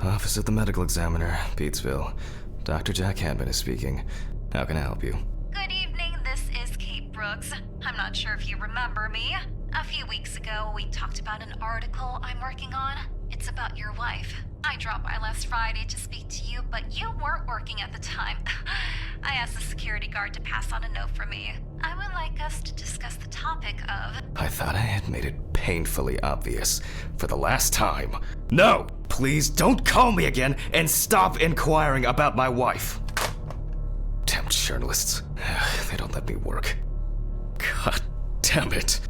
Office of the Medical Examiner, Pete'sville. Dr. Jack Handman is speaking. How can I help you? Good evening, this is Kate Brooks. I'm not sure if you remember me. A few weeks ago, we talked about an article I'm working on. It's about your wife. I dropped by last Friday to speak to you, but you weren't working at the time. I asked the security guard to pass on a note for me. I would like us to discuss the topic of... I thought I had made it painfully obvious for the last time. No! Please don't call me again and stop inquiring about my wife. Damn journalists. They don't let me work. God damn it.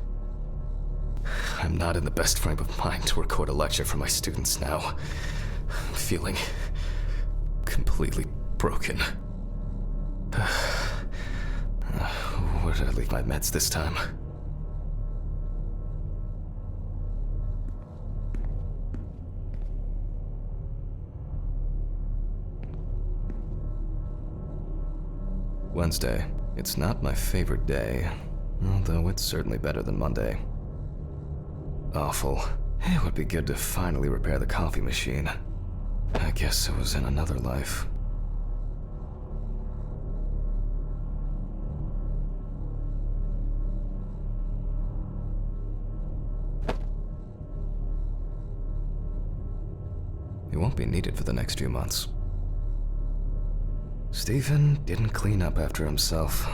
I'm not in the best frame of mind to record a lecture for my students now. I'm feeling completely broken. Where did I leave my meds this time? Wednesday. It's not my favorite day, although it's certainly better than Monday. Awful. It would be good to finally repair the coffee machine. I guess it was in another life. It won't be needed for the next few months. Stephen didn't clean up after himself.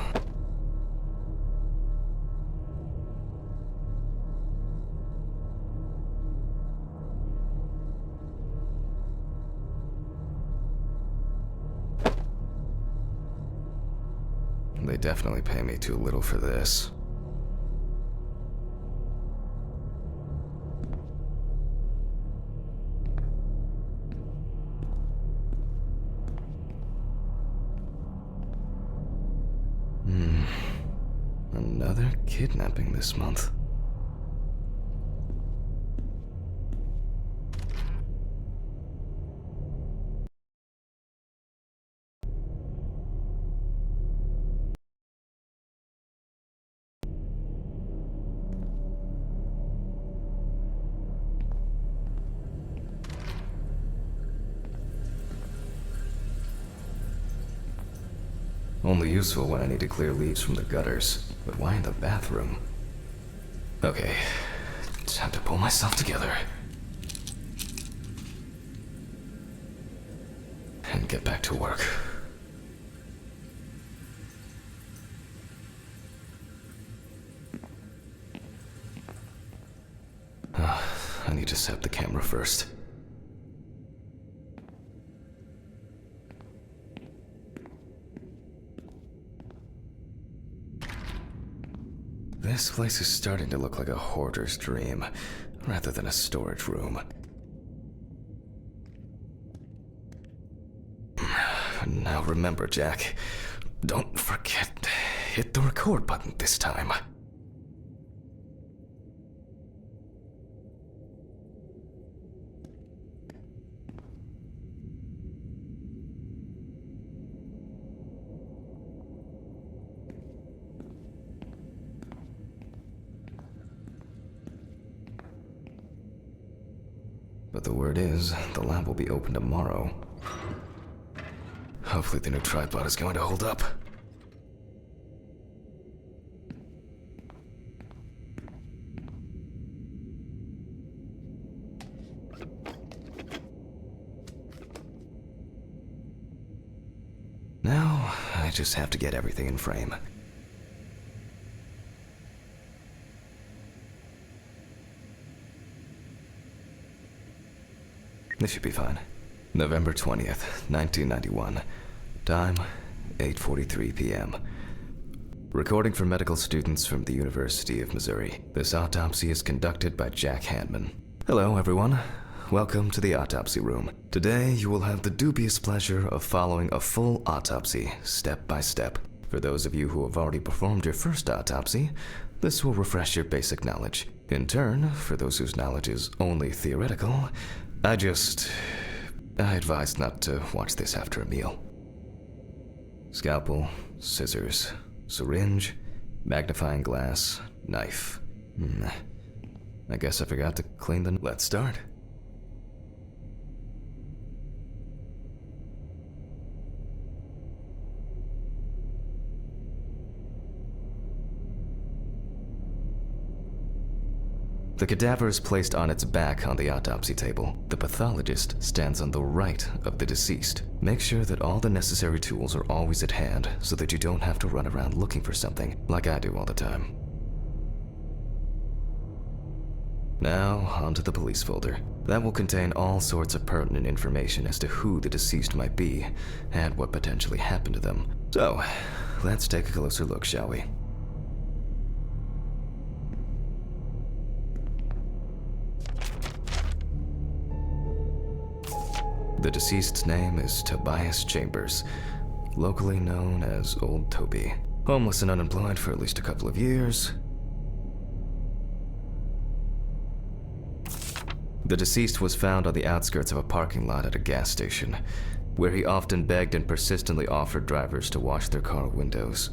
They definitely pay me too little for this. Another kidnapping this month. Only useful when I need to clear leaves from the gutters. But why in the bathroom? Okay, time to pull myself together. And get back to work. I need to set up the camera first. This place is starting to look like a hoarder's dream, rather than a storage room. Now remember, Jack, don't forget, hit the record button this time. But the word is, the lab will be open tomorrow. Hopefully the new tripod is going to hold up. Now, I just have to get everything in frame. This should be fine. November 20th, 1991. Time, 8:43 p.m. Recording for medical students from the University of Missouri. This autopsy is conducted by Jack Handman. Hello, everyone. Welcome to the autopsy room. Today, you will have the dubious pleasure of following a full autopsy, step by step. For those of you who have already performed your first autopsy, this will refresh your basic knowledge. In turn, for those whose knowledge is only theoretical, I advise not to watch this after a meal. Scalpel, scissors, syringe, magnifying glass, knife. I guess I forgot to clean the... Let's start. The cadaver is placed on its back on the autopsy table. The pathologist stands on the right of the deceased. Make sure that all the necessary tools are always at hand so that you don't have to run around looking for something, like I do all the time. Now, onto the police folder. That will contain all sorts of pertinent information as to who the deceased might be and what potentially happened to them. So, let's take a closer look, shall we? The deceased's name is Tobias Chambers, locally known as Old Toby. Homeless and unemployed for at least a couple of years. The deceased was found on the outskirts of a parking lot at a gas station, where he often begged and persistently offered drivers to wash their car windows.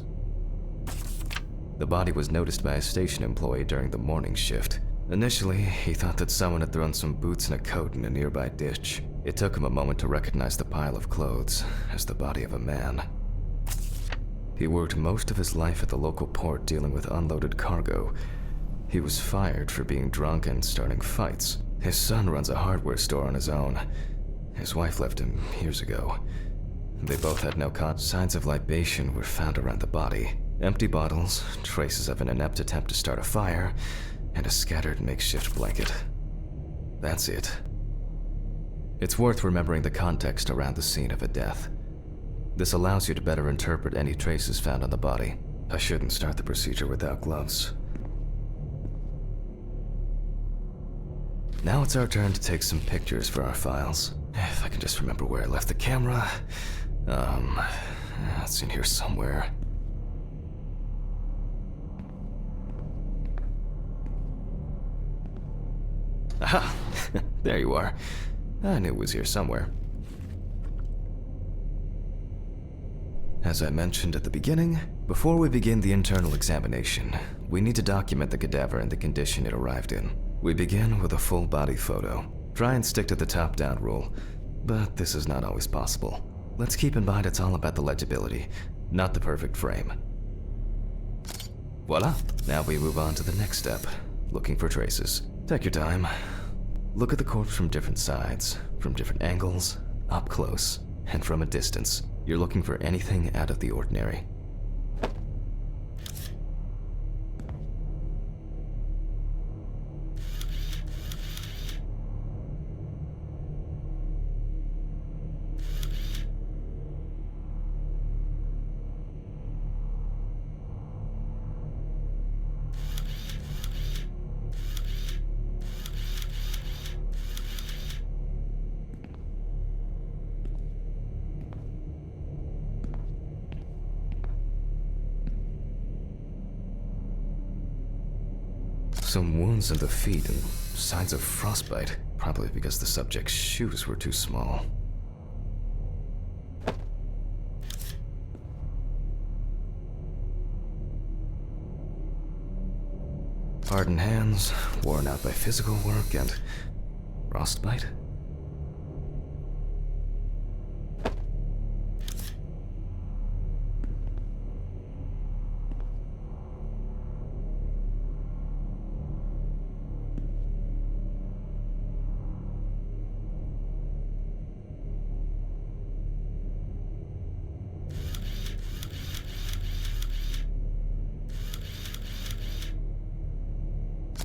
The body was noticed by a station employee during the morning shift. Initially, he thought that someone had thrown some boots and a coat in a nearby ditch. It took him a moment to recognize the pile of clothes as the body of a man. He worked most of his life at the local port dealing with unloaded cargo. He was fired for being drunk and starting fights. His son runs a hardware store on his own. His wife left him years ago. They both had no signs of libation were found around the body. Empty bottles, traces of an inept attempt to start a fire, and a scattered makeshift blanket. That's it. It's worth remembering the context around the scene of a death. This allows you to better interpret any traces found on the body. I shouldn't start the procedure without gloves. Now it's our turn to take some pictures for our files. If I can just remember where I left the camera. It's in here somewhere. Aha! There you are. I knew it was here somewhere. As I mentioned at the beginning, before we begin the internal examination, we need to document the cadaver and the condition it arrived in. We begin with a full body photo. Try and stick to the top-down rule, but this is not always possible. Let's keep in mind it's all about the legibility, not the perfect frame. Voila! Now we move on to the next step, looking for traces. Take your time. Look at the corpse from different sides, from different angles, up close, and from a distance. You're looking for anything out of the ordinary. Some wounds in the feet and signs of frostbite, probably because the subject's shoes were too small. Hardened hands, worn out by physical work, and frostbite?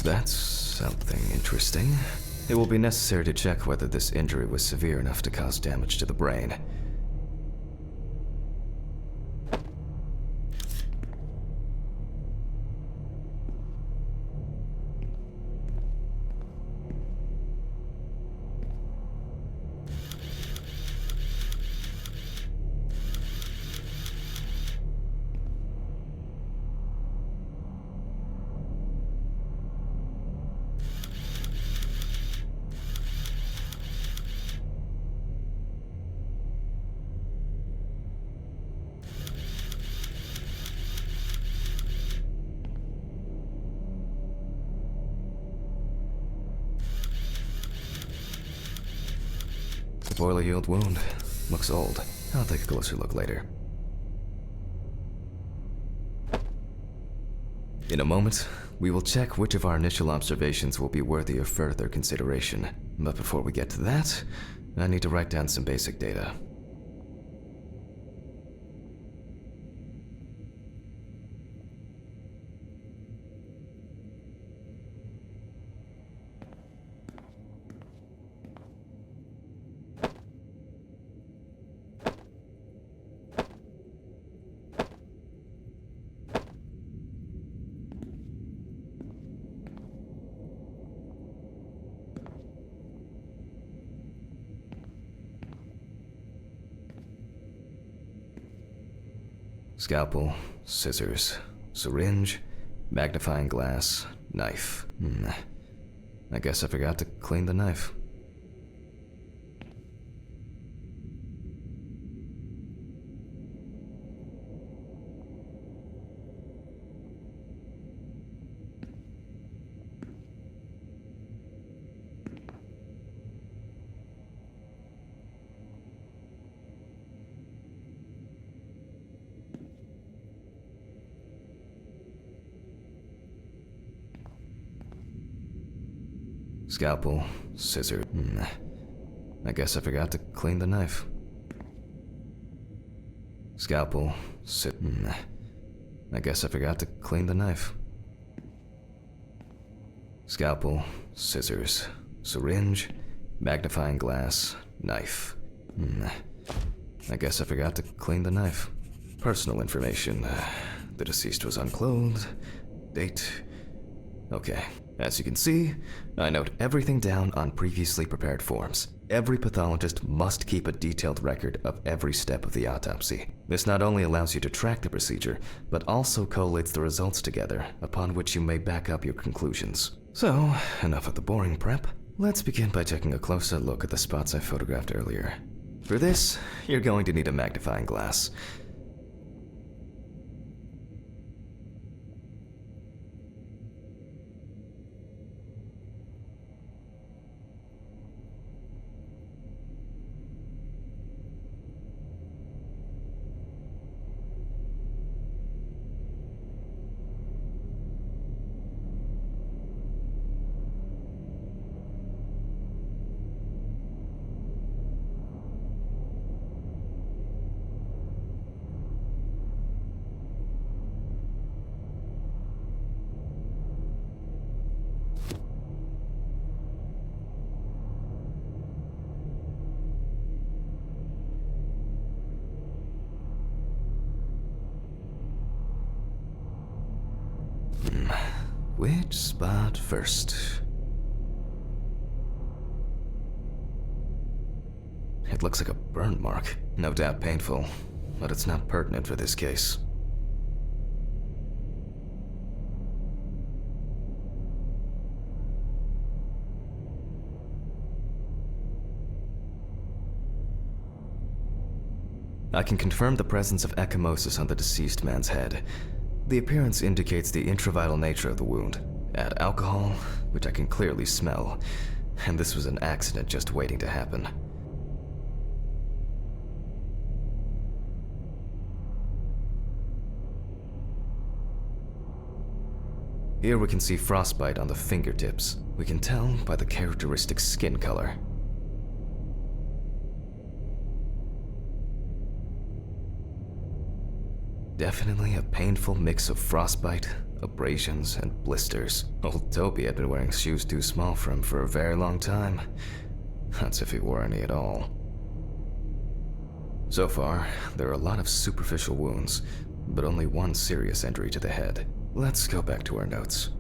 That's something interesting. It will be necessary to check whether this injury was severe enough to cause damage to the brain. Poorly healed wound. Looks old. I'll take a closer look later. In a moment, we will check which of our initial observations will be worthy of further consideration. But before we get to that, I need to write down some basic data. Scalpel, scissors, syringe, magnifying glass, knife. I guess I forgot to clean the knife. Scalpel, scissors. I guess I forgot to clean the knife. Scalpel, I guess I forgot to clean the knife. Scalpel, scissors, syringe, magnifying glass, knife. I guess I forgot to clean the knife. Personal information. The deceased was unclothed. Date. Okay. As you can see, I note everything down on previously prepared forms. Every pathologist must keep a detailed record of every step of the autopsy. This not only allows you to track the procedure, but also collates the results together, upon which you may back up your conclusions. So, enough of the boring prep. Let's begin by taking a closer look at the spots I photographed earlier. For this, you're going to need a magnifying glass. Which spot first? It looks like a burn mark. No doubt painful, but it's not pertinent for this case. I can confirm the presence of ecchymosis on the deceased man's head. The appearance indicates the intravital nature of the wound. Add alcohol, which I can clearly smell, and this was an accident just waiting to happen. Here we can see frostbite on the fingertips. We can tell by the characteristic skin color. Definitely a painful mix of frostbite, abrasions, and blisters. Old Toby had been wearing shoes too small for him for a very long time. That's if he wore any at all. So far, there are a lot of superficial wounds, but only one serious injury to the head. Let's go back to our notes.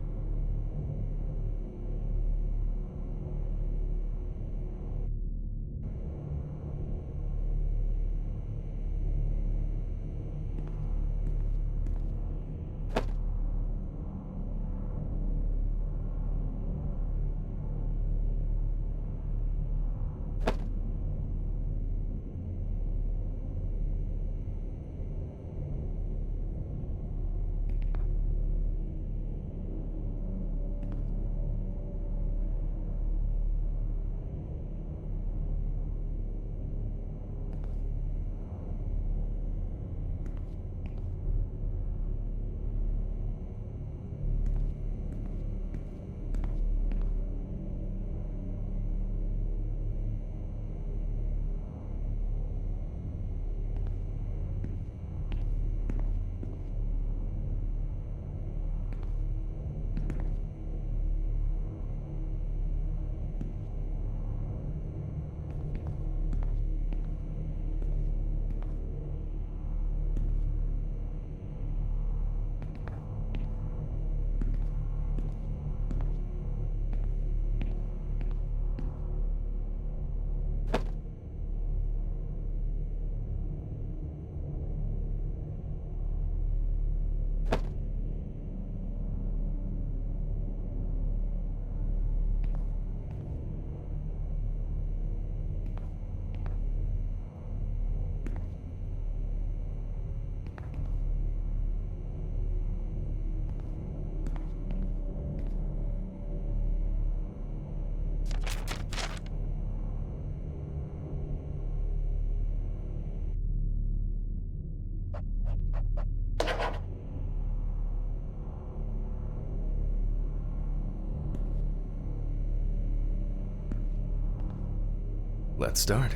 Let's start.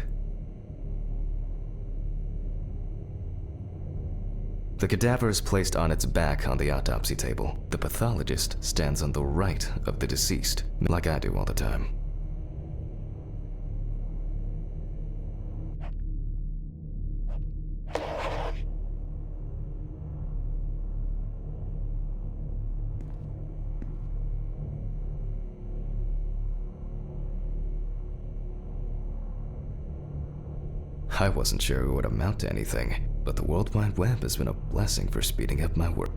The cadaver is placed on its back on the autopsy table. The pathologist stands on the right of the deceased, like I do all the time. I wasn't sure it would amount to anything, but the World Wide Web has been a blessing for speeding up my work.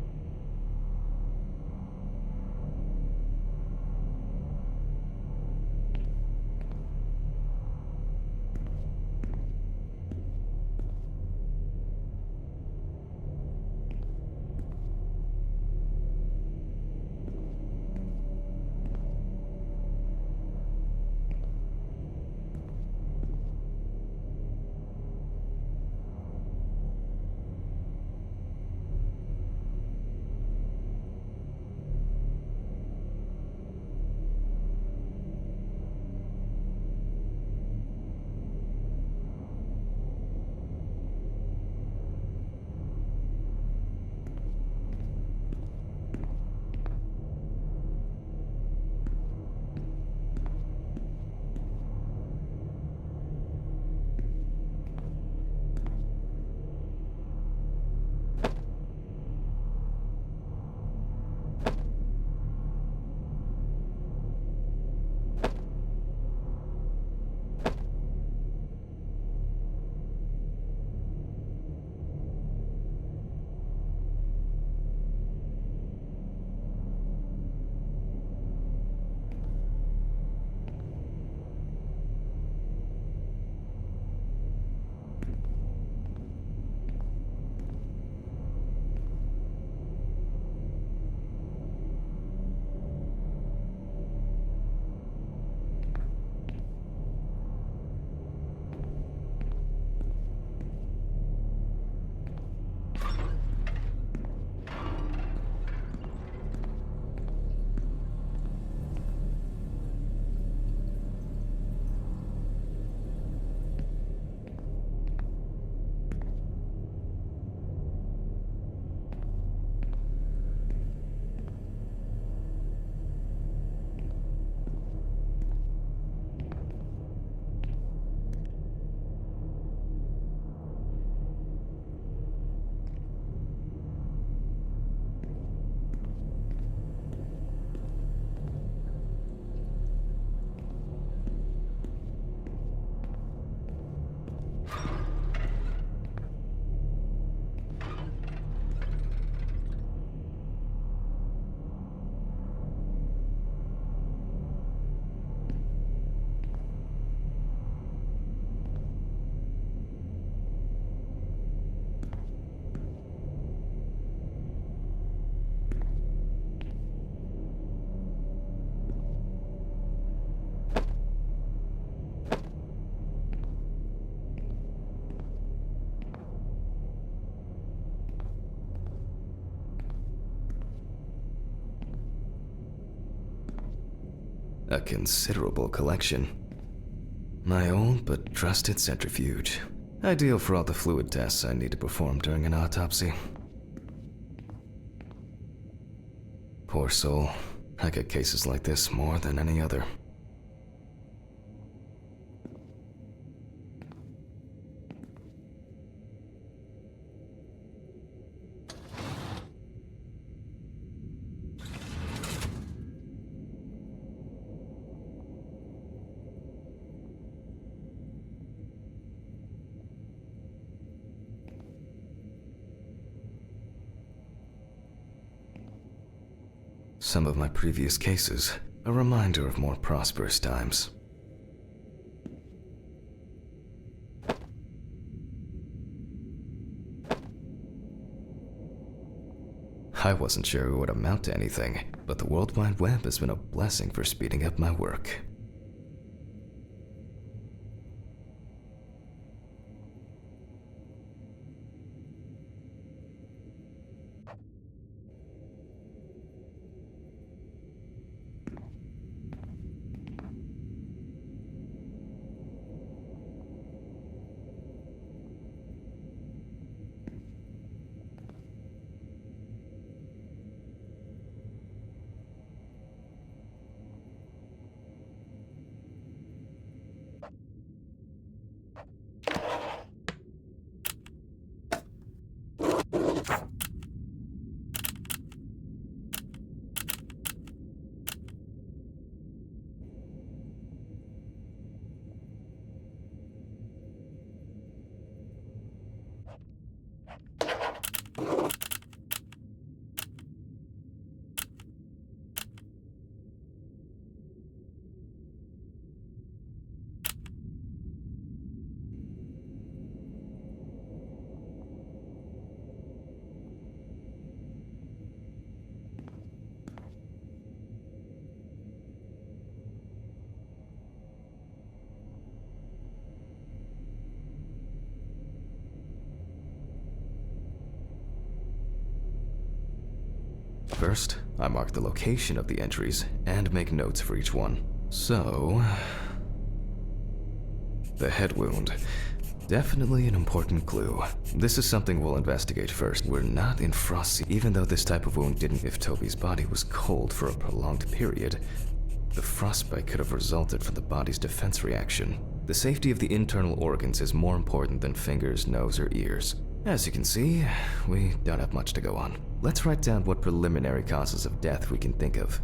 A considerable collection. My old but trusted centrifuge. Ideal for all the fluid tests I need to perform during an autopsy. Poor soul. I get cases like this more than any other. Some of my previous cases, a reminder of more prosperous times. I wasn't sure it would amount to anything, but the World Wide Web has been a blessing for speeding up my work. First, I mark the location of the entries and make notes for each one. So, the head wound. Definitely an important clue. This is something we'll investigate first. We're not in frost, even though this type of wound didn't. If Toby's body was cold for a prolonged period, the frostbite could have resulted from the body's defense reaction. The safety of the internal organs is more important than fingers, nose, or ears. As you can see, we don't have much to go on. Let's write down what preliminary causes of death we can think of.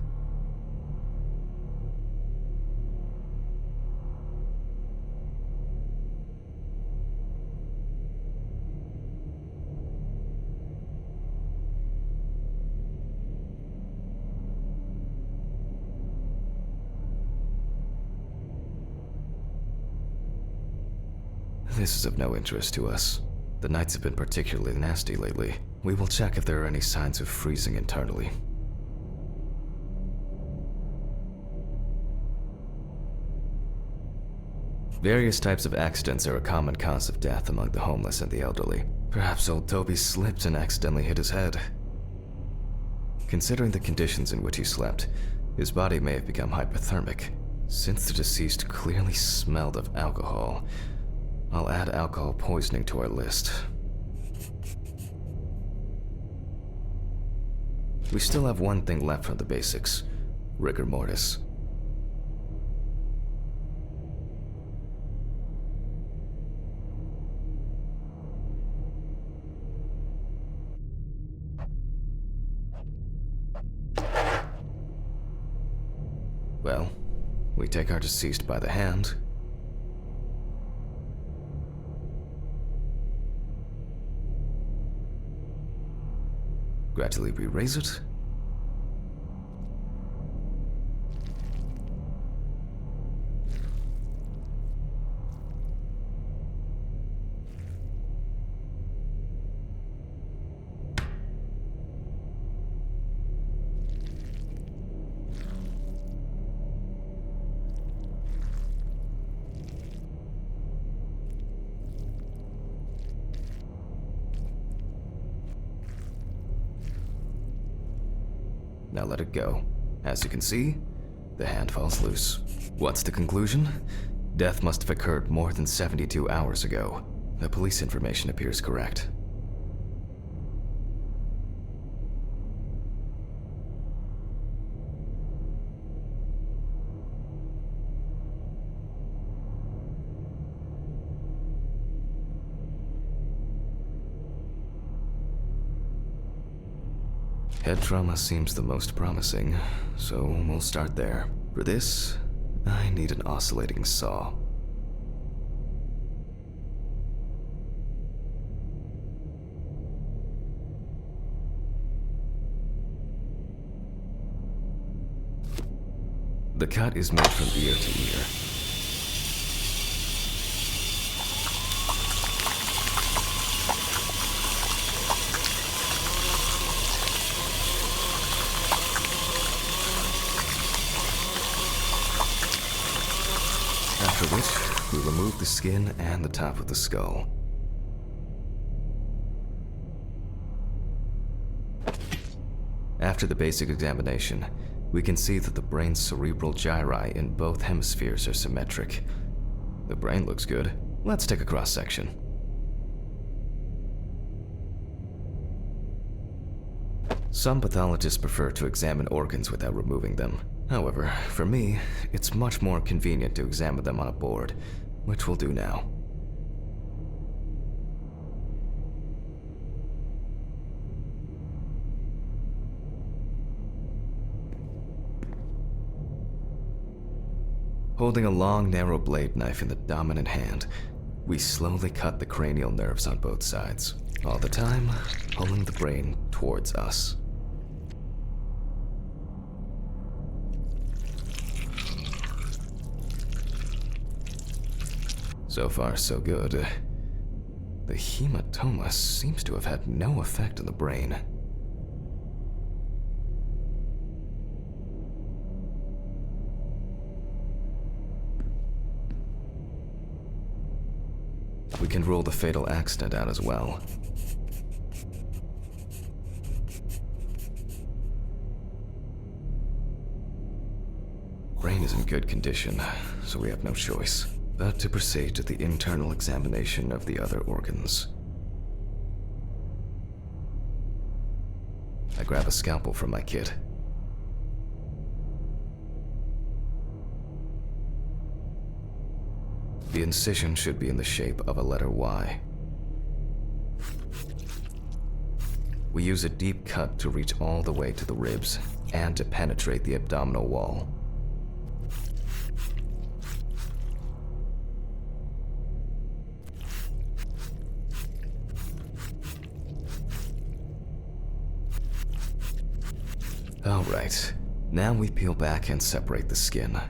This is of no interest to us. The nights have been particularly nasty lately. We will check if there are any signs of freezing internally. Various types of accidents are a common cause of death among the homeless and the elderly. Perhaps old Toby slipped and accidentally hit his head. Considering the conditions in which he slept, his body may have become hypothermic. Since the deceased clearly smelled of alcohol, I'll add alcohol poisoning to our list. We still have one thing left from the basics: rigor mortis. Well, we take our deceased by the hand, gradually re-raise it, now let it go. As you can see, the hand falls loose. What's the conclusion? Death must have occurred more than 72 hours ago. The police information appears correct. Head trauma seems the most promising, so we'll start there. For this, I need an oscillating saw. The cut is made from ear to ear. After which, we remove the skin and the top of the skull. After the basic examination, we can see that the brain's cerebral gyri in both hemispheres are symmetric. The brain looks good. Let's take a cross-section. Some pathologists prefer to examine organs without removing them. However, for me, it's much more convenient to examine them on a board, which we'll do now. Holding a long, narrow blade knife in the dominant hand, we slowly cut the cranial nerves on both sides, all the time pulling the brain towards us. So far, so good. The hematoma seems to have had no effect on the brain. We can rule the fatal accident out as well. brain is in good condition, so we have no choice but to proceed to the internal examination of the other organs. I grab a scalpel from my kit. The incision should be in the shape of a letter Y. We use a deep cut to reach all the way to the ribs and to penetrate the abdominal wall. Alright, now we peel back and separate the skin.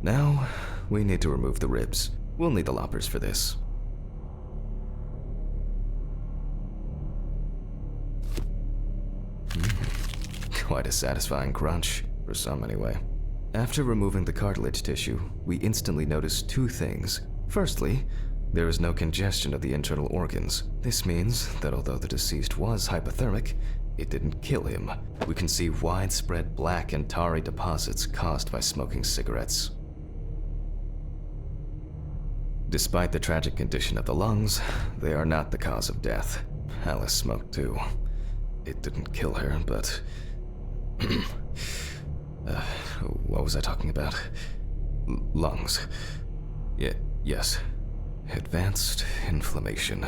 Now, we need to remove the ribs. We'll need the loppers for this. Quite a satisfying crunch, for some anyway. After removing the cartilage tissue, we instantly notice two things. Firstly, there is no congestion of the internal organs. This means that although the deceased was hypothermic, it didn't kill him. We can see widespread black and tarry deposits caused by smoking cigarettes. Despite the tragic condition of the lungs, they are not the cause of death. Alice smoked too. It didn't kill her, but... what was I talking about? Lungs. Yes. Advanced inflammation.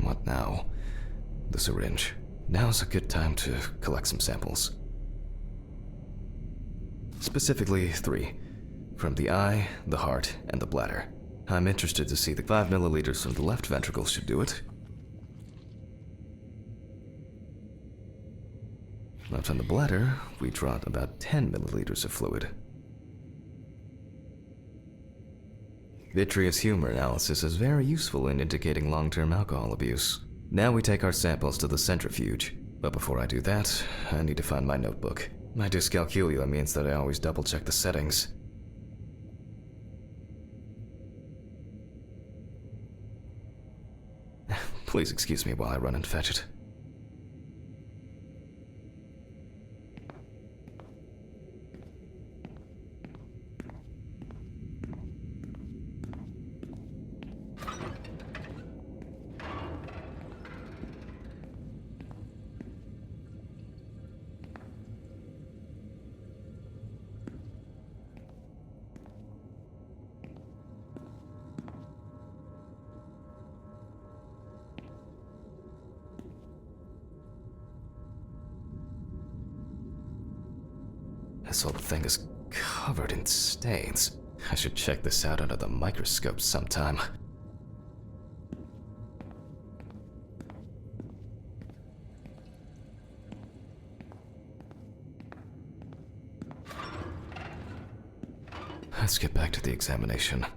What now? The syringe. Now's a good time to collect some samples. Specifically 3. From the eye, the heart, and the bladder. I'm interested to see the 5 milliliters from the left ventricle should do it. Now from the bladder, we draw about 10 milliliters of fluid. Vitreous humor analysis is very useful in indicating long-term alcohol abuse. Now we take our samples to the centrifuge, but before I do that, I need to find my notebook. My dyscalculia means that I always double-check the settings. Please excuse me while I run and fetch it. This whole thing is covered in stains. I should check this out under the microscope sometime. Let's get back to the examination.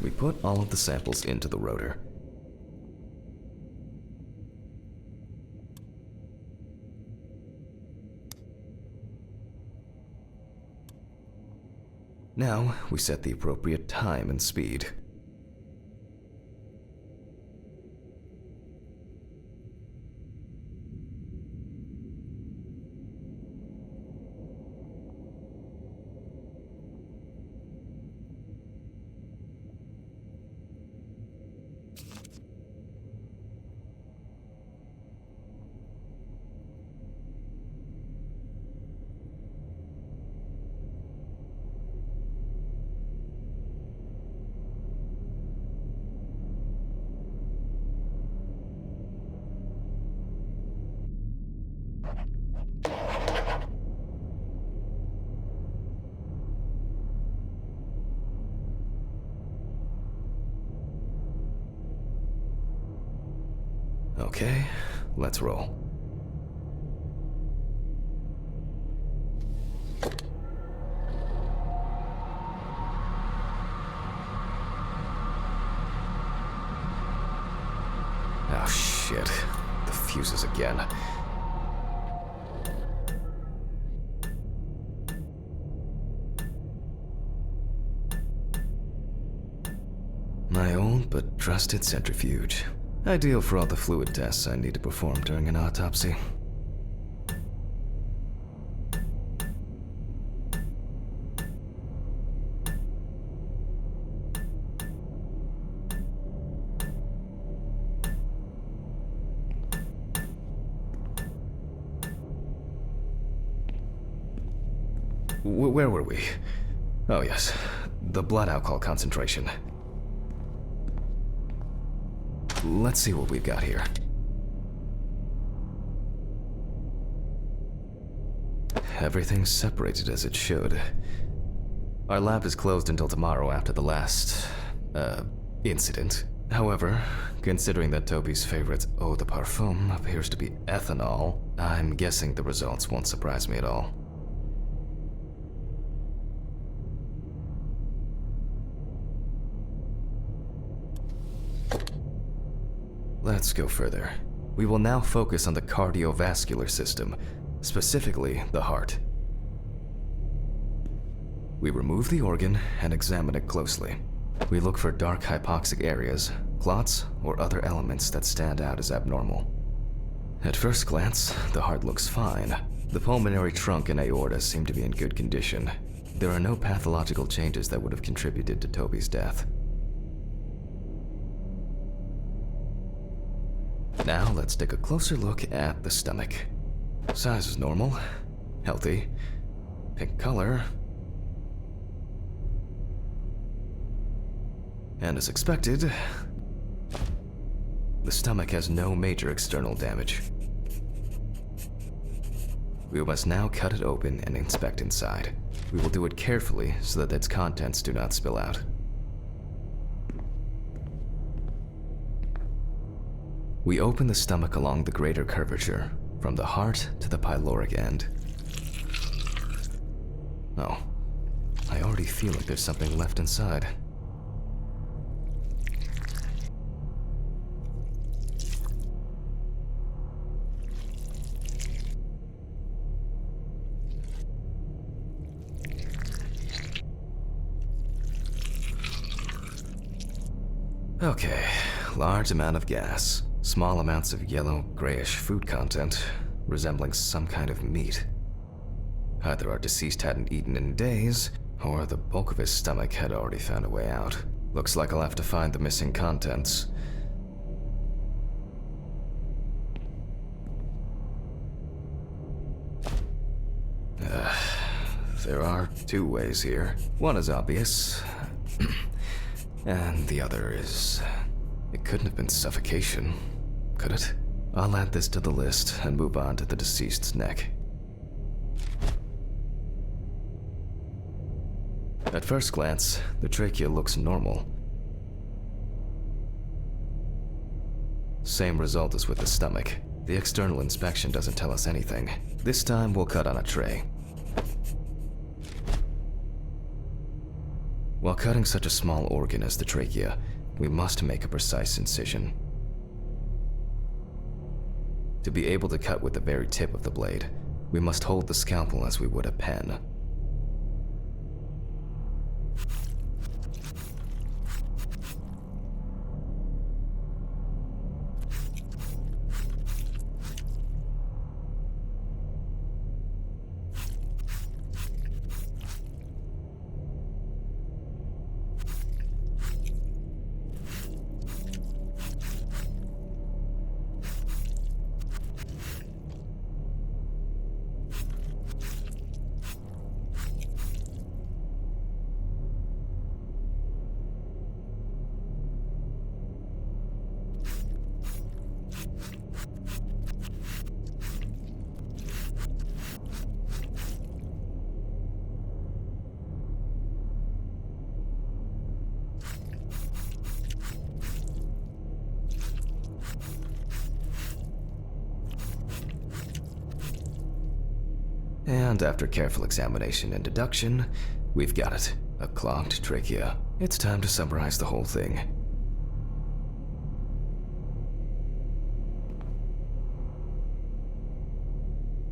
We put all of the samples into the rotor. Now, we set the appropriate time and speed. Okay, let's roll. Oh shit, the fuses again. My old but trusted centrifuge. Ideal for all the fluid tests I need to perform during an autopsy. Where were we? Oh yes, the blood alcohol concentration. Let's see what we've got here. Everything's separated as it should. Our lab is closed until tomorrow after the last, incident. However, considering that Toby's favorite eau de parfum appears to be ethanol, I'm guessing the results won't surprise me at all. Let's go further. We will now focus on the cardiovascular system, specifically the heart. We remove the organ and examine it closely. We look for dark hypoxic areas, clots, or other elements that stand out as abnormal. At first glance, the heart looks fine. The pulmonary trunk and aorta seem to be in good condition. There are no pathological changes that would have contributed to Toby's death. Now let's take a closer look at the stomach. Size is normal, healthy, pink color, and as expected, the stomach has no major external damage. We must now cut it open and inspect inside. We will do it carefully so that its contents do not spill out. We open the stomach along the greater curvature, from the heart to the pyloric end. Oh, I already feel like there's something left inside. Okay, large amount of gas. Small amounts of yellow, grayish food content, resembling some kind of meat. Either our deceased hadn't eaten in days, or the bulk of his stomach had already found a way out. Looks like I'll have to find the missing contents. There are two ways here. One is obvious, and the other is... It couldn't have been suffocation, could it? I'll add this to the list and move on to the deceased's neck. At first glance, the trachea looks normal. Same result as with the stomach. The external inspection doesn't tell us anything. This time we'll cut on a tray. While cutting such a small organ as the trachea, we must make a precise incision. To be able to cut with the very tip of the blade, we must hold the scalpel as we would a pen. And after careful examination and deduction, we've got it. A clogged trachea. It's time to summarize the whole thing.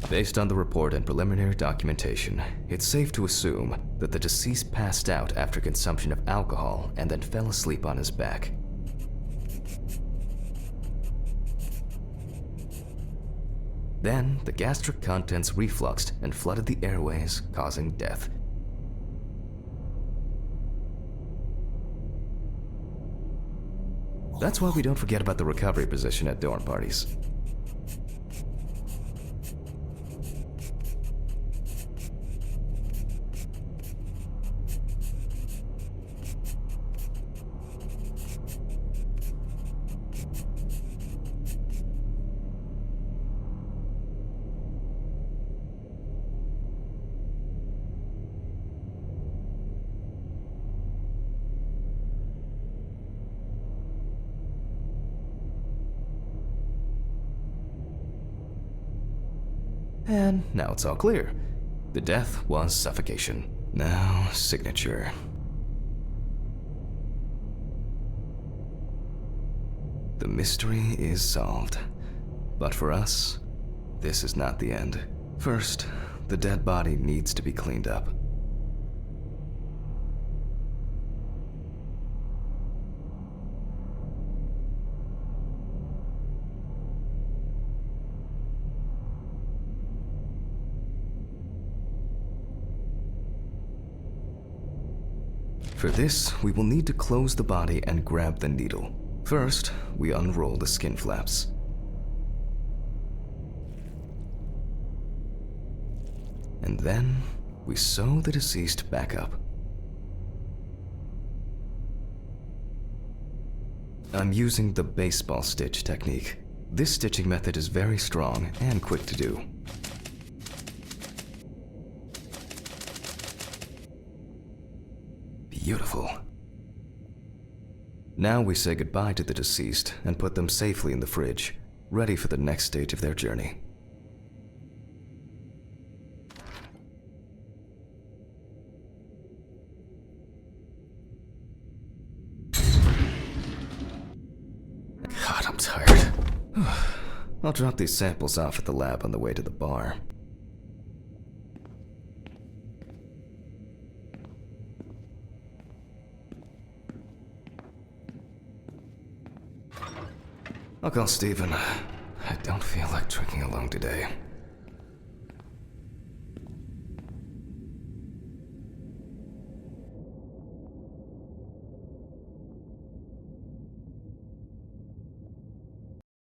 Based on the report and preliminary documentation, it's safe to assume that the deceased passed out after consumption of alcohol and then fell asleep on his back. Then, the gastric contents refluxed and flooded the airways, causing death. That's why we don't forget about the recovery position at dorm parties. And now it's all clear. The death was suffocation. Now, signature. The mystery is solved. But for us, this is not the end. First, the dead body needs to be cleaned up. For this, we will need to close the body and grab the needle. First, we unroll the skin flaps. And then, we sew the deceased back up. I'm using the baseball stitch technique. This stitching method is very strong and quick to do. Beautiful. Now we say goodbye to the deceased and put them safely in the fridge, ready for the next stage of their journey. God, I'm tired. I'll drop these samples off at the lab on the way to the bar. I'll call Steven. I don't feel like drinking alone today.